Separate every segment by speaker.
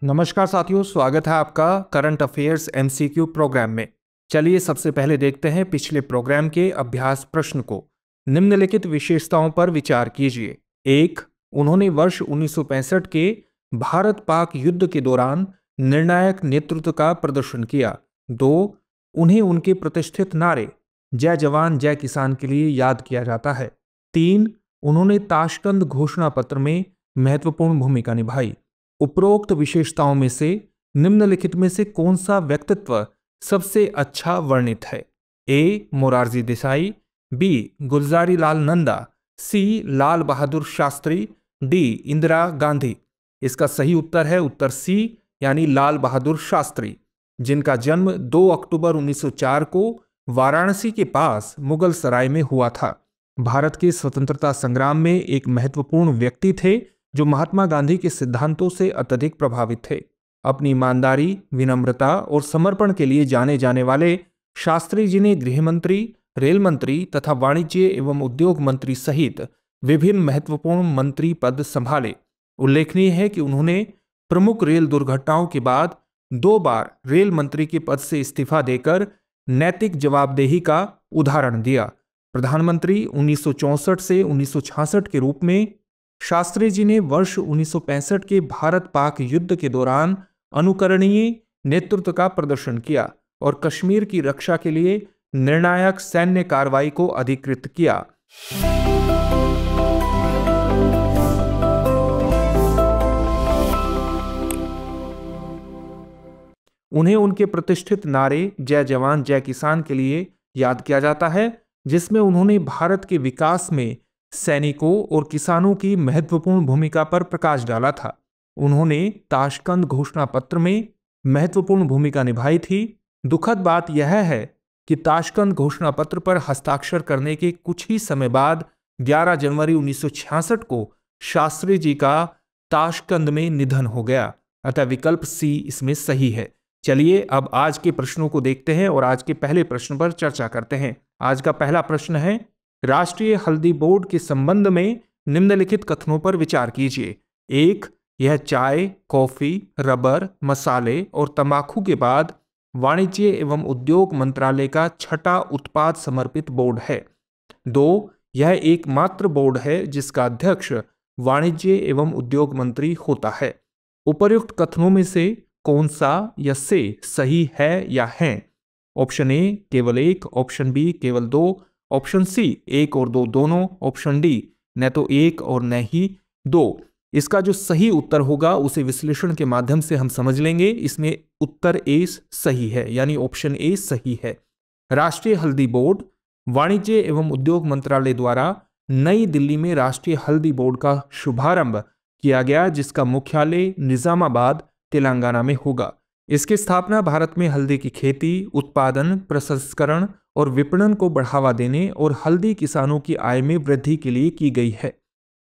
Speaker 1: नमस्कार साथियों, स्वागत है आपका करंट अफेयर्स एमसीक्यू प्रोग्राम में। चलिए सबसे पहले देखते हैं पिछले प्रोग्राम के अभ्यास प्रश्न को। निम्नलिखित विशेषताओं पर विचार कीजिए। 1. उन्होंने वर्ष 1965 के भारत पाक युद्ध के दौरान निर्णायक नेतृत्व का प्रदर्शन किया। 2. उन्हें उनके प्रतिष्ठित नारे जय जवान जय किसान के लिए याद किया जाता है। 3. उन्होंने ताशकंद घोषणा पत्र में महत्वपूर्ण भूमिका निभाई। उपरोक्त विशेषताओं में से निम्नलिखित में से कौन सा व्यक्तित्व सबसे अच्छा वर्णित है? ए. मोरारजी देसाई, बी. गुलजारी लाल नंदा, सी. लाल बहादुर शास्त्री, डी. इंदिरा गांधी। इसका सही उत्तर है उत्तर सी, यानी लाल बहादुर शास्त्री, जिनका जन्म 2 अक्टूबर 1904 को वाराणसी के पास मुगल सराय में हुआ था। भारत के स्वतंत्रता संग्राम में एक महत्वपूर्ण व्यक्ति थे जो महात्मा गांधी के सिद्धांतों से अत्यधिक प्रभावित थे। अपनी ईमानदारी, विनम्रता और समर्पण के लिए जाने जाने वाले शास्त्री जी ने गृह मंत्री, रेल मंत्री तथा वाणिज्य एवं उद्योग मंत्री सहित विभिन्न महत्वपूर्ण मंत्री पद संभाले। उल्लेखनीय है कि उन्होंने प्रमुख रेल दुर्घटनाओं के बाद 2 बार रेल मंत्री के पद से इस्तीफा देकर नैतिक जवाबदेही का उदाहरण दिया। प्रधानमंत्री 1964 से 1966 के रूप में शास्त्री जी ने वर्ष 1965 के भारत पाक युद्ध के दौरान अनुकरणीय नेतृत्व का प्रदर्शन किया और कश्मीर की रक्षा के लिए निर्णायक सैन्य कार्रवाई को अधिकृत किया। उन्हें उनके प्रतिष्ठित नारे जय जवान जय किसान के लिए याद किया जाता है, जिसमें उन्होंने भारत के विकास में सैनिकों और किसानों की महत्वपूर्ण भूमिका पर प्रकाश डाला था। उन्होंने ताशकंद घोषणा पत्र में महत्वपूर्ण भूमिका निभाई थी। दुखद बात यह है कि ताशकंद घोषणा पत्र पर हस्ताक्षर करने के कुछ ही समय बाद 11 जनवरी 1966 को शास्त्री जी का ताशकंद में निधन हो गया। अतः विकल्प सी इसमें सही है। चलिए अब आज के प्रश्नों को देखते हैं और आज के पहले प्रश्न पर चर्चा करते हैं। आज का पहला प्रश्न है, राष्ट्रीय हल्दी बोर्ड के संबंध में निम्नलिखित कथनों पर विचार कीजिए। 1. यह चाय, कॉफी, रबर, मसाले और तंबाकू के बाद वाणिज्य एवं उद्योग मंत्रालय का 6ठा उत्पाद समर्पित बोर्ड है। 2. यह एकमात्र बोर्ड है जिसका अध्यक्ष वाणिज्य एवं उद्योग मंत्री होता है। उपर्युक्त कथनों में से कौन सा या से सही है या है? ऑप्शन ए केवल 1, ऑप्शन बी केवल 2, ऑप्शन सी 1 और 2 दोनों, ऑप्शन डी न तो 1 और न ही 2। इसका जो सही उत्तर होगा उसे विश्लेषण के माध्यम से हम समझ लेंगे। इसमें उत्तर ए सही है, यानी ऑप्शन ए सही है। राष्ट्रीय हल्दी बोर्ड वाणिज्य एवं उद्योग मंत्रालय द्वारा नई दिल्ली में राष्ट्रीय हल्दी बोर्ड का शुभारंभ किया गया, जिसका मुख्यालय निजामाबाद, तेलंगाना में होगा। इसकी स्थापना भारत में हल्दी की खेती, उत्पादन, प्रसंस्करण और विपणन को बढ़ावा देने और हल्दी किसानों की आय में वृद्धि के लिए की गई है।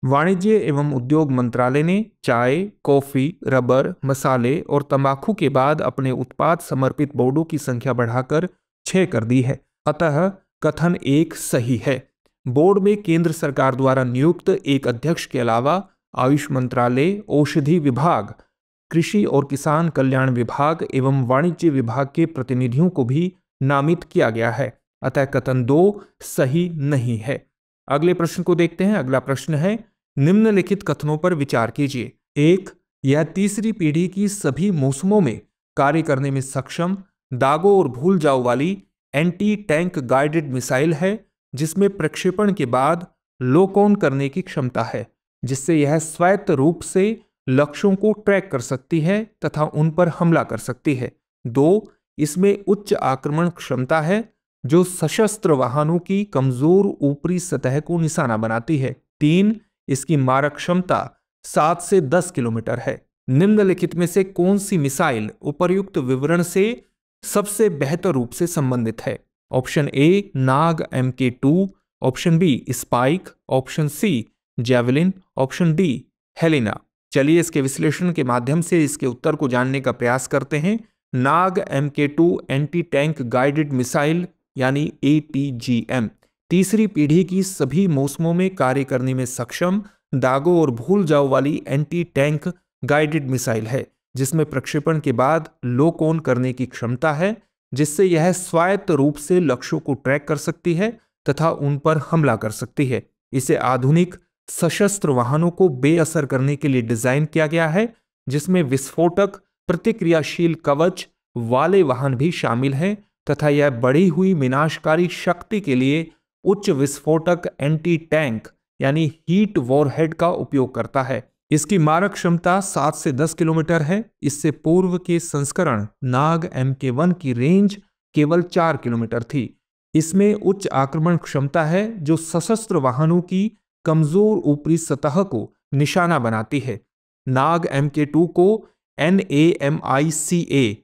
Speaker 1: वाणिज्य एवं उद्योग मंत्रालय ने चाय, कॉफी, रबर, मसाले और तंबाकू के बाद अपने उत्पाद समर्पित बोर्डों की संख्या बढ़ाकर 6 कर दी है। अतः कथन 1 सही है। बोर्ड में केंद्र सरकार द्वारा नियुक्त एक अध्यक्ष के अलावा आयुष मंत्रालय, औषधि विभाग, कृषि और किसान कल्याण विभाग एवं वाणिज्य विभाग के प्रतिनिधियों को भी नामित किया गया है। अतः कथन 2 सही नहीं है। अगले प्रश्न को देखते हैं। अगला प्रश्न है, निम्नलिखित कथनों पर विचार कीजिए। 1. यह तीसरी पीढ़ी की सभी मौसमों में कार्य करने में सक्षम, दागों और भूल जाओ वाली एंटी टैंक गाइडेड मिसाइल है, जिसमें प्रक्षेपण के बाद लॉक ऑन करने की क्षमता है, जिससे यह स्वायत्त रूप से लक्ष्यों को ट्रैक कर सकती है तथा उन पर हमला कर सकती है। 2. इसमें उच्च आक्रमण क्षमता है जो सशस्त्र वाहनों की कमजोर ऊपरी सतह को निशाना बनाती है। 3. इसकी मारक क्षमता 7 से 10 किलोमीटर है। निम्नलिखित में से कौन सी मिसाइल उपर्युक्त विवरण से सबसे बेहतर रूप से संबंधित है? Option A Nag MK2, option B Spike, option C Javelin, option D Helina. चलिए इसके विश्लेषण के माध्यम से इसके उत्तर को जानने का प्रयास करते हैं। नाग MK2 anti tank guided missile यानी ATGM तीसरी पीढ़ी की सभी मौसमों में कार्य करने में सक्षम, दागों और भूल जाओ वाली एंटी टैंक गाइडेड मिसाइल है। जिसमें प्रक्षेपण के बाद लोक ऑन करने की क्षमता है, जिससे यह स्वायत्त रूप से लक्ष्यों को ट्रैक कर सकती है तथा उन पर हमला कर सकती है। इसे आधुनिक सशस्त्र वाहनों को बेअसर करने के लिए डिजाइन किया गया है, जिसमें विस्फोटक प्रतिक्रियाशील कवच वाले वाहन भी शामिल हैं तथा यह बढ़ी हुई विनाशकारी शक्ति के लिए उच्च विस्फोटक एंटी टैंक यानी हीट वॉरहेड का उपयोग करता है। इसकी मारक क्षमता 7 से 10 किलोमीटर है। इससे पूर्व के संस्करण नाग Mk1 की रेंज केवल 4 किलोमीटर थी। इसमें उच्च आक्रमण क्षमता है जो सशस्त्र वाहनों की कमजोर ऊपरी सतह को निशाना बनाती है। नाग Mk2 को NAMICA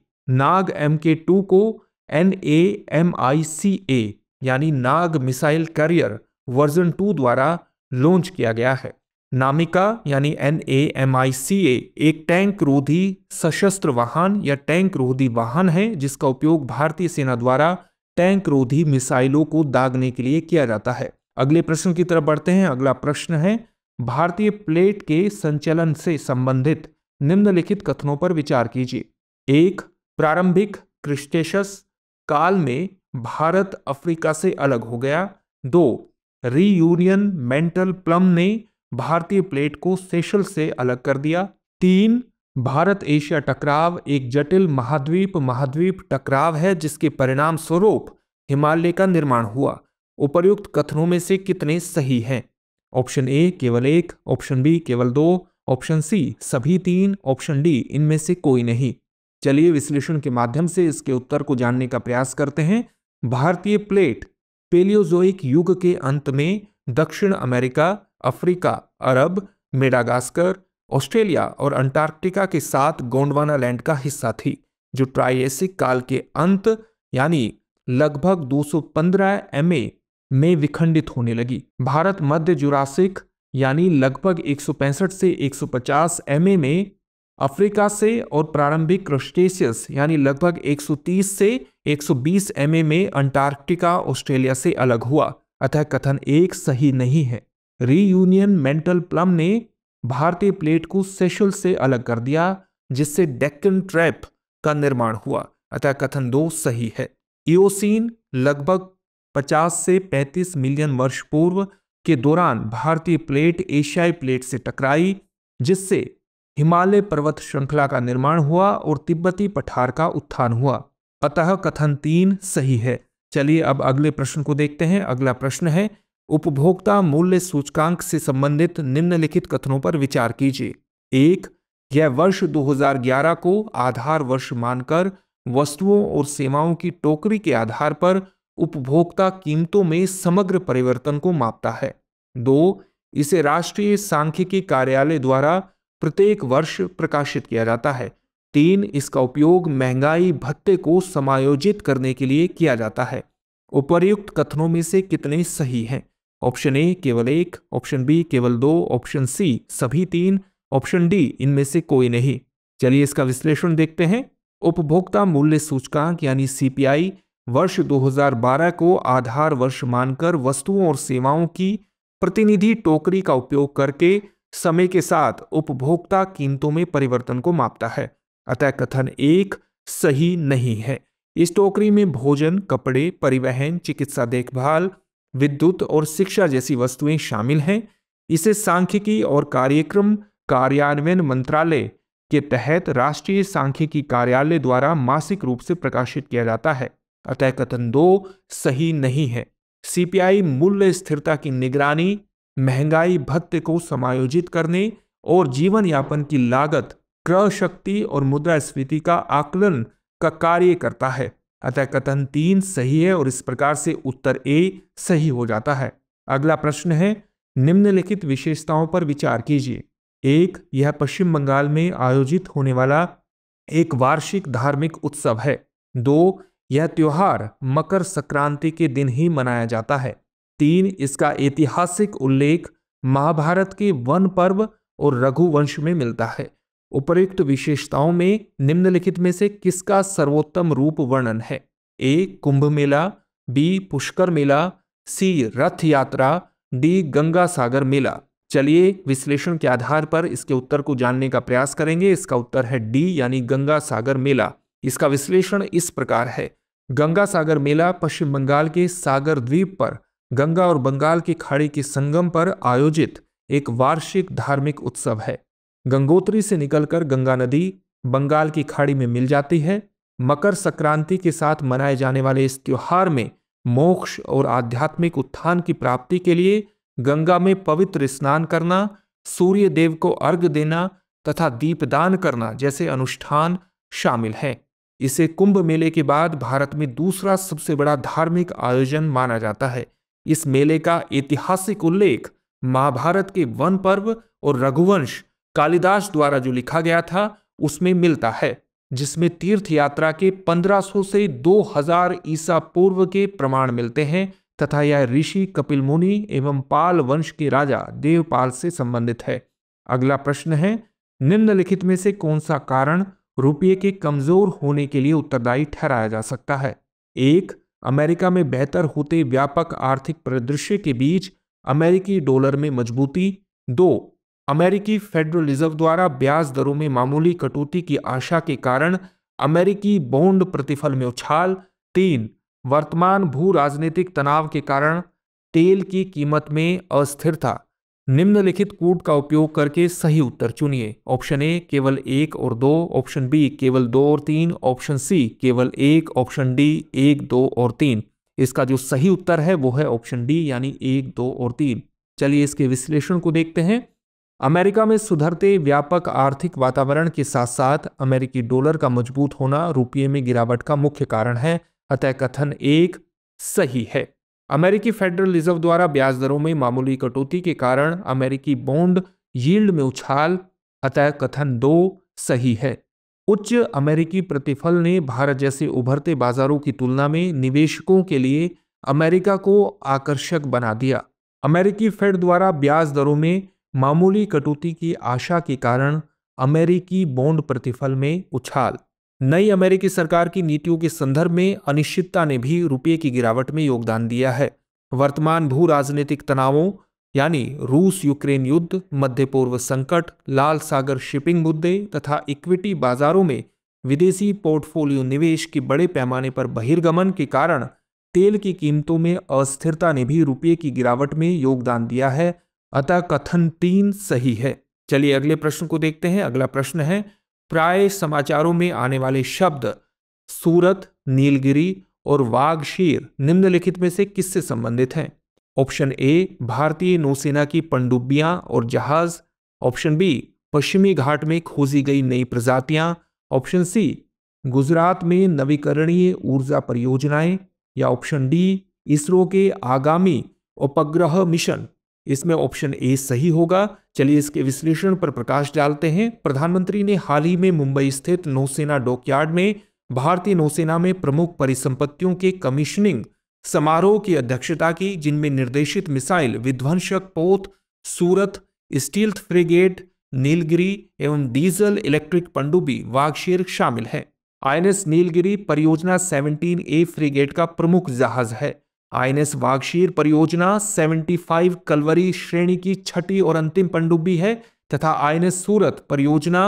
Speaker 1: यानी नाग मिसाइल कैरियर वर्जन 2 द्वारा लॉन्च किया गया है। नामिका यानी NAMICA एक टैंक रोधी सशस्त्र वाहन या टैंक रोधी वाहन है जिसका उपयोग भारतीय सेना द्वारा टैंक रोधी मिसाइलों को दागने के लिए किया जाता है। अगले प्रश्न की तरफ बढ़ते हैं। अगला प्रश्न है, भारतीय प्लेट के संचलन से संबंधित निम्नलिखित कथनों पर विचार कीजिए। 1. प्रारंभिक क्रिस्टेशस काल में भारत अफ्रीका से अलग हो गया। 2. रीयूनियन मेंटल प्लम ने भारतीय प्लेट को सेशल से अलग कर दिया। 3. भारत एशिया टकराव एक जटिल महाद्वीप टकराव है जिसके परिणाम स्वरूप हिमालय का निर्माण हुआ। उपर्युक्त कथनों में से कितने सही हैं? ऑप्शन ए केवल 1, ऑप्शन बी केवल 2, ऑप्शन सी सभी 3, ऑप्शन डी इनमें से कोई नहीं। चलिए विश्लेषण के माध्यम से इसके उत्तर को जानने का प्रयास करते हैं। भारतीय प्लेट पेलियोजोइक युग के अंत में दक्षिण अमेरिका, अफ्रीका, अरब, मेडागास्कर, ऑस्ट्रेलिया और अंटार्कटिका के साथ गोंडवाना लैंड का हिस्सा थी, जो ट्राइएसिक काल के अंत यानी लगभग 215 MA में विखंडित होने लगी। भारत मध्य जुरासिक यानी लगभग 165 से 150 MA में अफ्रीका से और प्रारंभिक क्रस्टेशियस यानी लगभग 130 से 120 MA में अंटार्कटिका ऑस्ट्रेलिया से अलग हुआ। अतः कथन 1 सही नहीं है। रीयूनियन मेंटल प्लम ने भारतीय प्लेट को सेशल से अलग कर दिया जिससे डेक्कन ट्रैप का निर्माण हुआ। अतः कथन 2 सही है। इओसीन लगभग 50 से 35 मिलियन वर्ष पूर्व के दौरान भारतीय प्लेट एशियाई प्लेट से टकराई जिससे हिमालय पर्वत श्रृंखला का निर्माण हुआ और तिब्बती पठार का उत्थान हुआ। अतः कथन 3 सही है। चलिए अब अगले प्रश्न को देखते हैं। अगला प्रश्न है, उपभोक्ता मूल्य सूचकांक से संबंधित निम्नलिखित कथनों पर विचार कीजिए। 1. यह वर्ष 2011 को आधार वर्ष मानकर वस्तुओं और सेवाओं की टोकरी के आधार पर उपभोक्ता कीमतों में समग्र परिवर्तन को मापता है। 2. इसे राष्ट्रीय सांख्यिकी कार्यालय द्वारा प्रत्येक वर्ष प्रकाशित किया जाता है। 3. इसका उपयोग महंगाई भत्ते को समायोजित करने के लिए किया जाता है। उपर्युक्त कथनों में से कितने सही हैं? ऑप्शन ए केवल 1, ऑप्शन बी केवल 2, ऑप्शन सी सभी 3, ऑप्शन डी इनमें से कोई नहीं। चलिए इसका विश्लेषण देखते हैं। उपभोक्ता मूल्य सूचकांक यानी CPI वर्ष 2012 को आधार वर्ष मानकर वस्तुओं और सेवाओं की प्रतिनिधि टोकरी का उपयोग करके समय के साथ उपभोक्ता कीमतों में परिवर्तन को मापता है। अतः कथन 1 सही नहीं है। इस टोकरी में भोजन, कपड़े, परिवहन, चिकित्सा देखभाल, विद्युत और शिक्षा जैसी वस्तुएं शामिल हैं। इसे सांख्यिकी और कार्यक्रम कार्यान्वयन मंत्रालय के तहत राष्ट्रीय सांख्यिकी कार्यालय द्वारा मासिक रूप से प्रकाशित किया जाता है। अतः कथन 2 सही नहीं है। CPI मूल्य स्थिरता की निगरानी, महंगाई भत्ते को समायोजित करने और जीवन यापन की लागत, क्रय शक्ति और मुद्रास्फीति का आकलन का कार्य करता है। अतः कथन 3 सही है और इस प्रकार से उत्तर A सही हो जाता है। अगला प्रश्न है, निम्नलिखित विशेषताओं पर विचार कीजिए। 1. यह पश्चिम बंगाल में आयोजित होने वाला एक वार्षिक धार्मिक उत्सव है। 2. यह त्योहार मकर संक्रांति के दिन ही मनाया जाता है। 3. इसका ऐतिहासिक उल्लेख महाभारत के वन पर्व और रघुवंश में मिलता है। उपर्युक्त विशेषताओं में निम्नलिखित में से किसका सर्वोत्तम रूप वर्णन है? A. Kumbh Mela, B. Pushkar Mela, C. रथ यात्रा, D. गंगा सागर मेला। चलिए विश्लेषण के आधार पर इसके उत्तर को जानने का प्रयास करेंगे। इसका उत्तर है डी, यानी गंगा सागर मेला। इसका विश्लेषण इस प्रकार है। गंगा सागर मेला पश्चिम बंगाल के सागर द्वीप पर गंगा और बंगाल की खाड़ी के संगम पर आयोजित एक वार्षिक धार्मिक उत्सव है। गंगोत्री से निकलकर गंगा नदी बंगाल की खाड़ी में मिल जाती है। मकर संक्रांति के साथ मनाए जाने वाले इस त्योहार में मोक्ष और आध्यात्मिक उत्थान की प्राप्ति के लिए गंगा में पवित्र स्नान करना, सूर्य देव को अर्घ्य देना तथा दीपदान करना जैसे अनुष्ठान शामिल हैं। इसे कुंभ मेले के बाद भारत में दूसरा सबसे बड़ा धार्मिक आयोजन माना जाता है। इस मेले का ऐतिहासिक उल्लेख महाभारत के वन पर्व और रघुवंश कालिदास द्वारा जो लिखा गया था उसमें मिलता है, जिसमें तीर्थ यात्रा के 1500 से 2000 ईसा पूर्व के प्रमाण मिलते हैं तथा यह ऋषि कपिल मुनि एवं पाल वंश के राजा देवपाल से संबंधित है। अगला प्रश्न है, निम्नलिखित में से कौन सा कारण रुपये के कमजोर होने के लिए उत्तरदायी ठहराया जा सकता है? 1. अमेरिका में बेहतर होते व्यापक आर्थिक परिदृश्य के बीच अमेरिकी डॉलर में मजबूती। 2. अमेरिकी फेडरल रिजर्व द्वारा ब्याज दरों में मामूली कटौती की आशा के कारण अमेरिकी बॉन्ड प्रतिफल में उछाल। 3. वर्तमान भू राजनीतिक तनाव के कारण तेल की कीमत में अस्थिरता। निम्नलिखित कूट का उपयोग करके सही उत्तर चुनिए। ऑप्शन ए केवल 1 और 2, ऑप्शन बी केवल 2 और 3, ऑप्शन सी केवल 1, ऑप्शन डी 1, 2 और 3। इसका जो सही उत्तर है वो है ऑप्शन डी, यानी 1, 2 और 3। चलिए इसके विश्लेषण को देखते हैं। अमेरिका में सुधरते व्यापक आर्थिक वातावरण के साथ साथ अमेरिकी डॉलर का मजबूत होना रुपये में गिरावट का मुख्य कारण है, अतः कथन 1 सही है। अमेरिकी फेडरल रिजर्व द्वारा ब्याज दरों में मामूली कटौती के कारण अमेरिकी बॉन्ड यील्ड में उछाल, अतः कथन 2 सही है। उच्च अमेरिकी प्रतिफल ने भारत जैसे उभरते बाजारों की तुलना में निवेशकों के लिए अमेरिका को आकर्षक बना दिया। अमेरिकी फेड द्वारा ब्याज दरों में मामूली कटौती की आशा के कारण अमेरिकी बॉन्ड प्रतिफल में उछाल। नई अमेरिकी सरकार की नीतियों के संदर्भ में अनिश्चितता ने भी रुपये की गिरावट में योगदान दिया है। वर्तमान भू राजनीतिक तनावों यानी रूस यूक्रेन युद्ध, मध्य पूर्व संकट, लाल सागर शिपिंग मुद्दे तथा इक्विटी बाजारों में विदेशी पोर्टफोलियो निवेश के बड़े पैमाने पर बहिर्गमन के कारण तेल की कीमतों में अस्थिरता ने भी रुपये की गिरावट में योगदान दिया है, अतः कथन 3 सही है। चलिए अगले प्रश्न को देखते हैं। अगला प्रश्न है, प्राय समाचारों में आने वाले शब्द सूरत, नीलगिरी और वागशीर निम्नलिखित में से किससे संबंधित हैं? ऑप्शन ए भारतीय नौसेना की पनडुब्बियां और जहाज, ऑप्शन बी पश्चिमी घाट में खोजी गई नई प्रजातियां, ऑप्शन सी गुजरात में नवीकरणीय ऊर्जा परियोजनाएं, या ऑप्शन डी इसरो के आगामी उपग्रह मिशन। इसमें ऑप्शन ए सही होगा। चलिए इसके विश्लेषण पर प्रकाश डालते हैं। प्रधानमंत्री ने हाल ही में मुंबई स्थित नौसेना डॉकयार्ड में भारतीय नौसेना में प्रमुख परिसंपत्तियों के कमीशनिंग समारोह की अध्यक्षता की, जिनमें निर्देशित मिसाइल विध्वंसक पोत सूरत, स्टील्थ फ्रिगेट नीलगिरी एवं डीजल इलेक्ट्रिक पनडुब्बी वागशीर शामिल है। आईएनएस नीलगिरी परियोजना 17A फ्रिगेट का प्रमुख जहाज है। आईएनएस वागशीर परियोजना 75 कलवरी श्रेणी की छठी और अंतिम पनडुब्बी है तथा आईएनएस सूरत परियोजना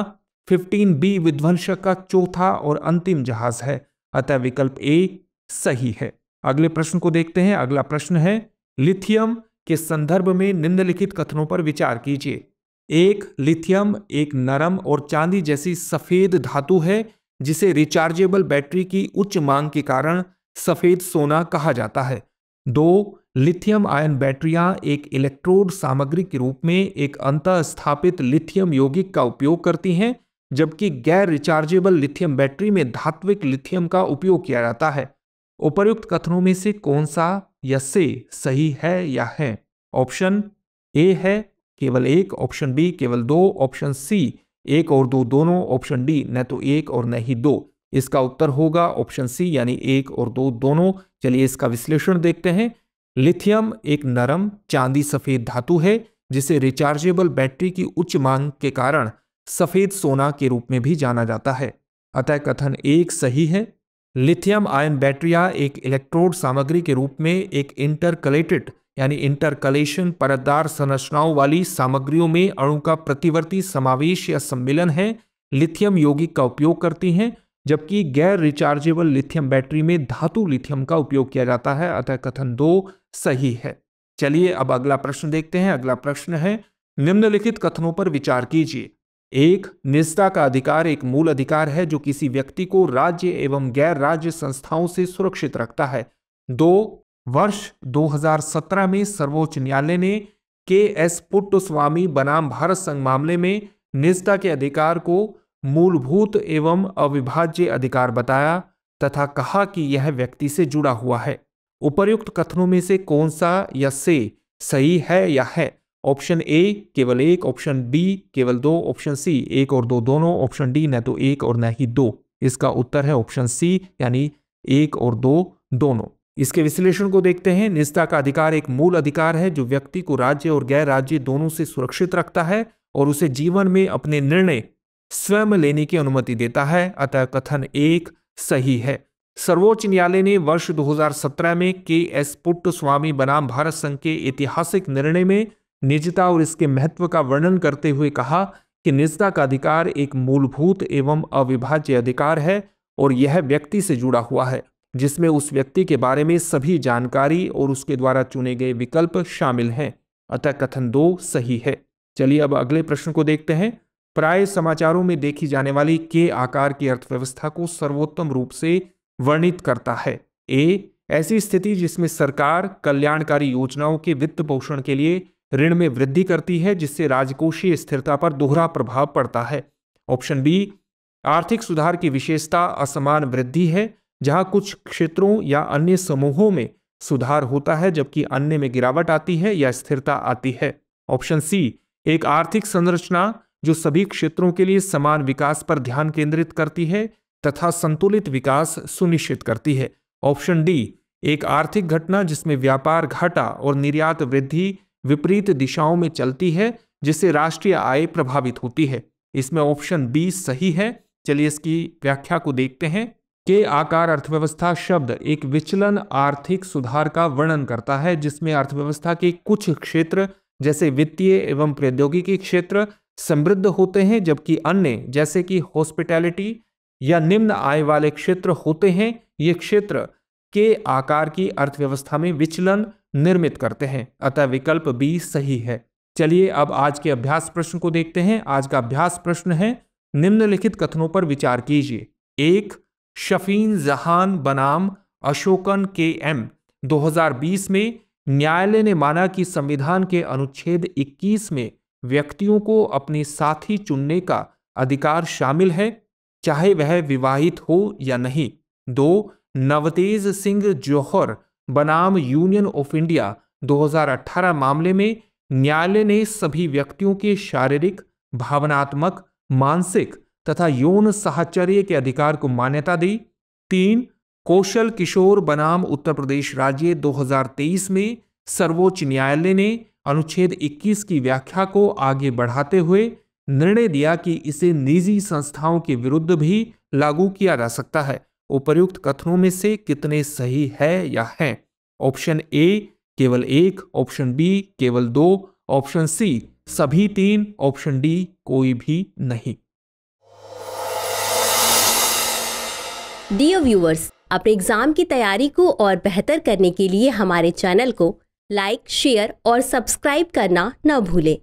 Speaker 1: 15B विध्वंसक का चौथा और अंतिम जहाज है, अतः विकल्प ए सही है। अगले प्रश्न को देखते हैं। अगला प्रश्न है, लिथियम के संदर्भ में निम्नलिखित कथनों पर विचार कीजिए। 1. लिथियम एक नरम और चांदी जैसी सफेद धातु है जिसे रिचार्जेबल बैटरी की उच्च मांग के कारण सफेद सोना कहा जाता है। 2. लिथियम आयन बैटरियां एक इलेक्ट्रोड सामग्री के रूप में एक अंतः स्थापित लिथियम यौगिक का उपयोग करती हैं, जबकि गैर रिचार्जेबल लिथियम बैटरी में धात्विक लिथियम का उपयोग किया जाता है। उपर्युक्त कथनों में से कौन सा या से सही है या है? ऑप्शन ए है केवल 1, ऑप्शन बी केवल 2, ऑप्शन सी 1 और 2 दोनों, ऑप्शन डी न तो 1 और न ही 2। इसका उत्तर होगा ऑप्शन सी, यानी 1 और 2 दोनों। चलिए इसका विश्लेषण देखते हैं। लिथियम एक नरम चांदी सफेद धातु है जिसे रिचार्जेबल बैटरी की उच्च मांग के कारण सफेद सोना के रूप में भी जाना जाता है, अतः कथन 1 सही है। लिथियम आयन बैटरियां एक इलेक्ट्रोड सामग्री के रूप में एक इंटरकलेटेड यानी इंटरकलेशन परतदार संरचनाओं वाली सामग्रियों में अणु का प्रतिवर्ती समावेश या सम्मिलन है, लिथियम यौगिक का उपयोग करती हैं, जबकि गैर रिचार्जेबल लिथियम बैटरी में धातु लिथियम का उपयोग किया जाता है। अतः कथन 2 सही है। चलिए अब अगला प्रश्न देखते हैं। अगला प्रश्न है, निम्नलिखित कथनों पर विचार कीजिए। 1. निजता का अधिकार एक मूल अधिकार है जो किसी व्यक्ति को राज्य एवं गैर राज्य संस्थाओं से सुरक्षित रखता है। 2. वर्ष 2017 में सर्वोच्च न्यायालय ने के.एस. पुट्टस्वामी बनाम भारत संघ मामले में निजता के अधिकार को मूलभूत एवं अविभाज्य अधिकार बताया तथा कहा कि यह व्यक्ति से जुड़ा हुआ है। उपर्युक्त कथनों में से कौन सा या से सही है या है? ऑप्शन ए केवल 1, ऑप्शन बी केवल 2, ऑप्शन सी 1 और 2 दोनों, ऑप्शन डी न तो 1 और न ही 2। इसका उत्तर है ऑप्शन सी यानी 1 और 2 दोनों। इसके विश्लेषण को देखते हैं। निजता का अधिकार एक मूल अधिकार है जो व्यक्ति को राज्य और गैर राज्य दोनों से सुरक्षित रखता है और उसे जीवन में अपने निर्णय स्वयं लेने की अनुमति देता है। अतः कथन 1 सही है। सर्वोच्च न्यायालय ने वर्ष 2017 में के.एस. पुट्टस्वामी बनाम भारत संघ के ऐतिहासिक निर्णय में निजता और इसके महत्व का वर्णन करते हुए कहा कि निजता का अधिकार एक मूलभूत एवं अविभाज्य अधिकार है और यह व्यक्ति से जुड़ा हुआ है, जिसमें उस व्यक्ति के बारे में सभी जानकारी और उसके द्वारा चुने गए विकल्प शामिल हैं। अतः कथन 2 सही है। चलिए अब अगले प्रश्न को देखते हैं। प्राय समाचारों में देखी जाने वाली के आकार की अर्थव्यवस्था को सर्वोत्तम रूप से वर्णित करता है। ए. ऐसी स्थिति जिसमें सरकार कल्याणकारी योजनाओं के वित्त पोषण के लिए ऋण में वृद्धि करती है, जिससे राजकोषीय स्थिरता पर दोहरा प्रभाव पड़ता है। Option B. आर्थिक सुधार की विशेषता असमान वृद्धि है, जहां कुछ क्षेत्रों या अन्य समूहों में सुधार होता है जबकि अन्य में गिरावट आती है या स्थिरता आती है। Option C. एक आर्थिक संरचना जो सभी क्षेत्रों के लिए समान विकास पर ध्यान केंद्रित करती है तथा संतुलित विकास सुनिश्चित करती है। Option D. एक आर्थिक घटना जिसमें व्यापार घाटा और निर्यात वृद्धि विपरीत दिशाओं में चलती है, जिससे राष्ट्रीय आय प्रभावित होती है। इसमें ऑप्शन बी सही है। चलिए इसकी व्याख्या को देखते हैं। के आकार अर्थव्यवस्था शब्द एक विचलन आर्थिक सुधार का वर्णन करता है, जिसमें अर्थव्यवस्था के कुछ क्षेत्र जैसे वित्तीय एवं प्रौद्योगिकी क्षेत्र समृद्ध होते हैं, जबकि अन्य जैसे कि हॉस्पिटैलिटी या निम्न आय वाले क्षेत्र होते हैं। ये क्षेत्र के आकार की अर्थव्यवस्था में विचलन निर्मित करते हैं। अतः विकल्प बी सही है। चलिए अब आज के अभ्यास प्रश्न को देखते हैं। आज का अभ्यास प्रश्न है, निम्नलिखित कथनों पर विचार कीजिए। 1. शफीन जहान बनाम अशोकन के.एम. 2020 में न्यायालय ने माना कि संविधान के अनुच्छेद 21 में व्यक्तियों को अपने साथी चुनने का अधिकार शामिल है, चाहे वह विवाहित हो या नहीं। 2. नवतेज सिंह जौहर बनाम यूनियन ऑफ इंडिया 2018 मामले में न्यायालय ने सभी व्यक्तियों के शारीरिक, भावनात्मक, मानसिक तथा यौन साहचर्य के अधिकार को मान्यता दी। 3. कौशल किशोर बनाम उत्तर प्रदेश राज्य 2023 में सर्वोच्च न्यायालय ने अनुच्छेद 21 की व्याख्या को आगे बढ़ाते हुए निर्णय दिया कि इसे निजी संस्थाओं के विरुद्ध भी लागू किया जा सकता है। उपर्युक्त कथनों में से कितने सही है या हैं? ऑप्शन ए केवल 1, ऑप्शन बी केवल 2, ऑप्शन सी सभी 3, ऑप्शन डी कोई भी नहीं।
Speaker 2: डियर व्यूअर्स, अपने एग्जाम की तैयारी को और बेहतर करने के लिए हमारे चैनल को लाइक, शेयर और सब्सक्राइब करना न भूलें।